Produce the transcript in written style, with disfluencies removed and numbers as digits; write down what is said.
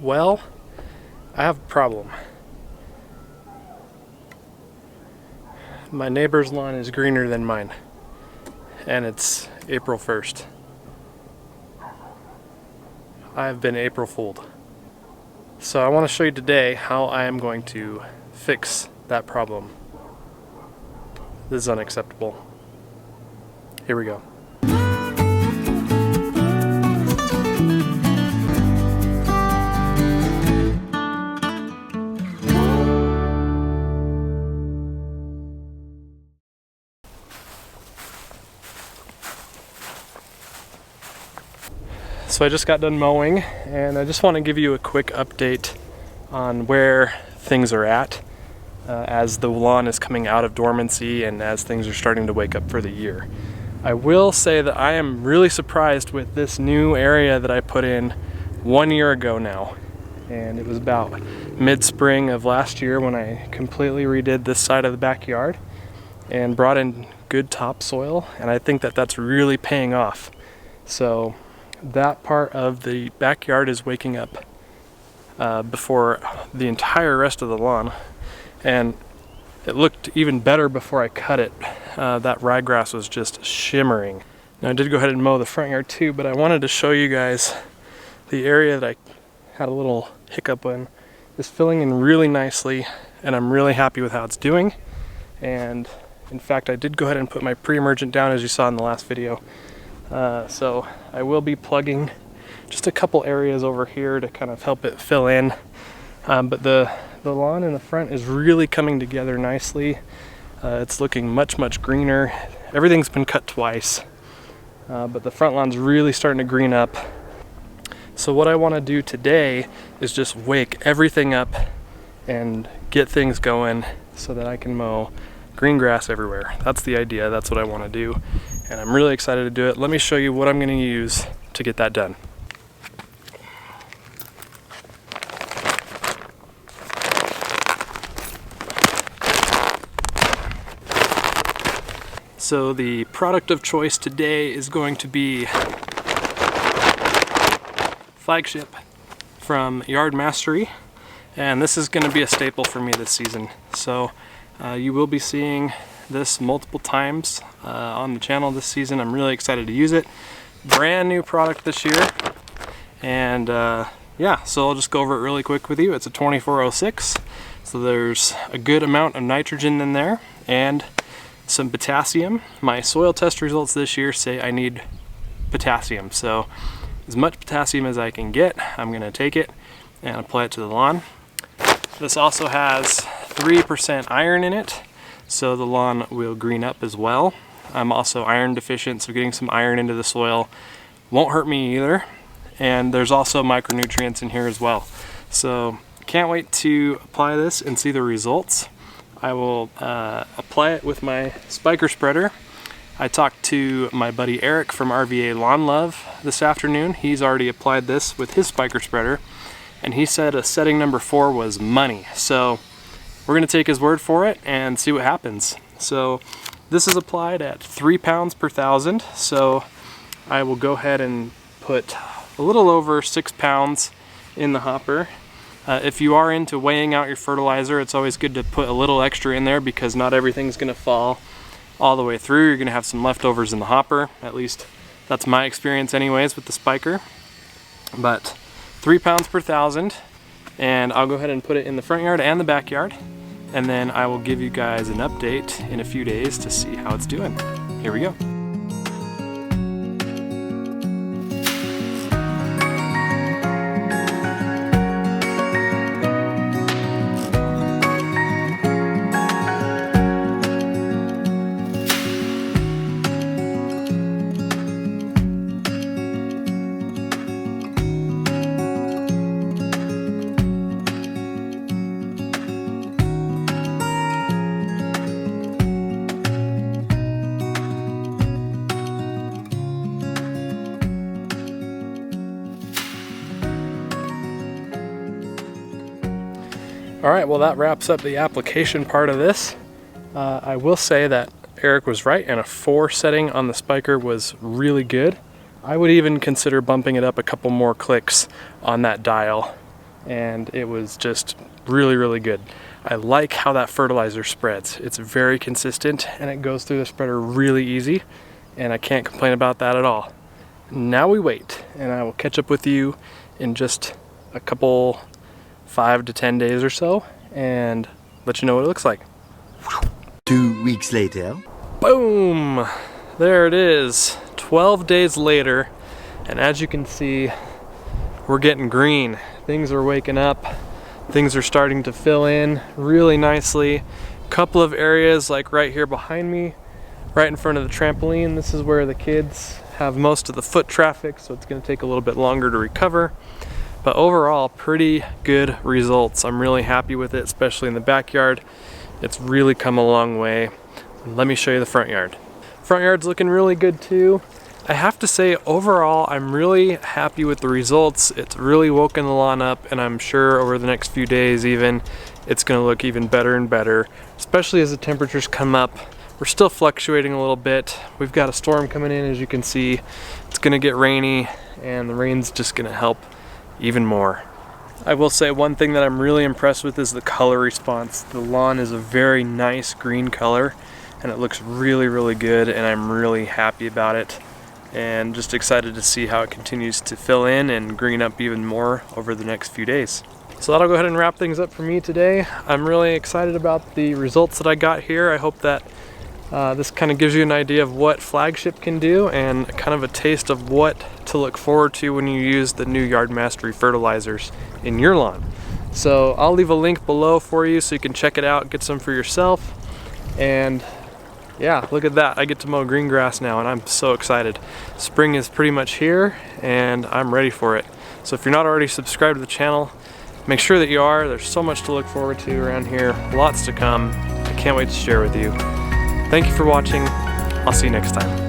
Well, I have a problem. My neighbor's lawn is greener than mine, and it's April 1st. I have been April fooled. So I want to show you today how I am going to fix that problem. This is unacceptable. Here we go. So I just got done mowing, and I just want to give you a quick update on where things are at as the lawn is coming out of dormancy and as things are starting to wake up for the year. I will say that I am really surprised with this new area that I put in 1 year ago now, and it was about mid-spring of last year when I completely redid this side of the backyard and brought in good topsoil, and I think that that's really paying off. So that part of the backyard is waking up before the entire rest of the lawn, and it looked even better before I cut it. That ryegrass was just shimmering. Now I did go ahead and mow the front yard too, but I wanted to show you guys the area that I had a little hiccup in is filling in really nicely, and I'm really happy with how it's doing. And in fact, I did go ahead and put my pre-emergent down, as you saw in the last video. So I will be plugging just a couple areas over here to kind of help it fill in. But the lawn in the front is really coming together nicely. It's looking much greener. Everything's been cut twice, but the front lawn's really starting to green up. So what I want to do today is just wake everything up and get things going so that I can mow green grass everywhere. That's the idea. That's what I want to do, and I'm really excited to do it. Let me show you what I'm going to use to get that done. So the product of choice today is going to be Flagship from Yard Mastery, and this is going to be a staple for me this season. So you will be seeing this multiple times on the channel this season. I'm really excited to use it. Brand new product this year, and yeah, so I'll just go over it really quick with you. It's a 2406, so there's a good amount of nitrogen in there and some potassium. My soil test results this year say I need potassium, so as much potassium as I can get, I'm going to take it and apply it to the lawn. This also has 3% iron in it, so the lawn will green up as well. I'm also iron deficient, so getting some iron into the soil won't hurt me either. And there's also micronutrients in here as well. So can't wait to apply this and see the results. I will apply it with my spiker spreader. I talked to my buddy Eric from RVA Lawn Love this afternoon. He's already applied this with his spiker spreader, and he said a setting number 4 was money. So we're gonna take his word for it and see what happens. So this is applied at 3 pounds per thousand. So I will go ahead and put a little over 6 pounds in the hopper. If you are into weighing out your fertilizer, it's always good to put a little extra in there because not everything's gonna fall all the way through. You're gonna have some leftovers in the hopper. At least that's my experience anyways with the spiker. But 3 pounds per thousand, and I'll go ahead and put it in the front yard and the backyard, and then I will give you guys an update in a few days to see how it's doing. Here we go. All right, well that wraps up the application part of this. I will say that Eric was right, and a 4 setting on the spiker was really good. I would even consider bumping it up a couple more clicks on that dial and it was just really, really good. I like how that fertilizer spreads. It's very consistent and it goes through the spreader really easy, and I can't complain about that at all. Now we wait, and I will catch up with you in just a couple 5 to 10 days or so and let you know what it looks like. 2 weeks later. Boom! There it is, 12 days later, and as you can see, we're getting green. Things are waking up. Things are starting to fill in really nicely. Couple of areas like right here behind me, right in front of the trampoline. This is where the kids have most of the foot traffic, so it's going to take a little bit longer to recover. But overall, pretty good results. I'm really happy with it, especially in the backyard. It's really come a long way. Let me show you the front yard. Front yard's looking really good too. I have to say, overall, I'm really happy with the results. It's really woken the lawn up, and I'm sure over the next few days even, it's gonna look even better and better, especially as the temperatures come up. We're still fluctuating a little bit. We've got a storm coming in, as you can see. It's gonna get rainy, and the rain's just gonna help even more. I will say one thing that I'm really impressed with is the color response. The lawn is a very nice green color, and it looks really, really good, and I'm really happy about it. And just excited to see how it continues to fill in and green up even more over the next few days. So that'll go ahead and wrap things up for me today. I'm really excited about the results that I got here. I hope that this kind of gives you an idea of what Flagship can do and kind of a taste of what to look forward to when you use the new Yard Mastery fertilizers in your lawn. So I'll leave a link below for you so you can check it out, get some for yourself. And yeah, look at that. I get to mow green grass now, and I'm so excited. Spring is pretty much here, and I'm ready for it. So if you're not already subscribed to the channel, make sure that you are. There's so much to look forward to around here. Lots to come. I can't wait to share with you. Thank you for watching. I'll see you next time.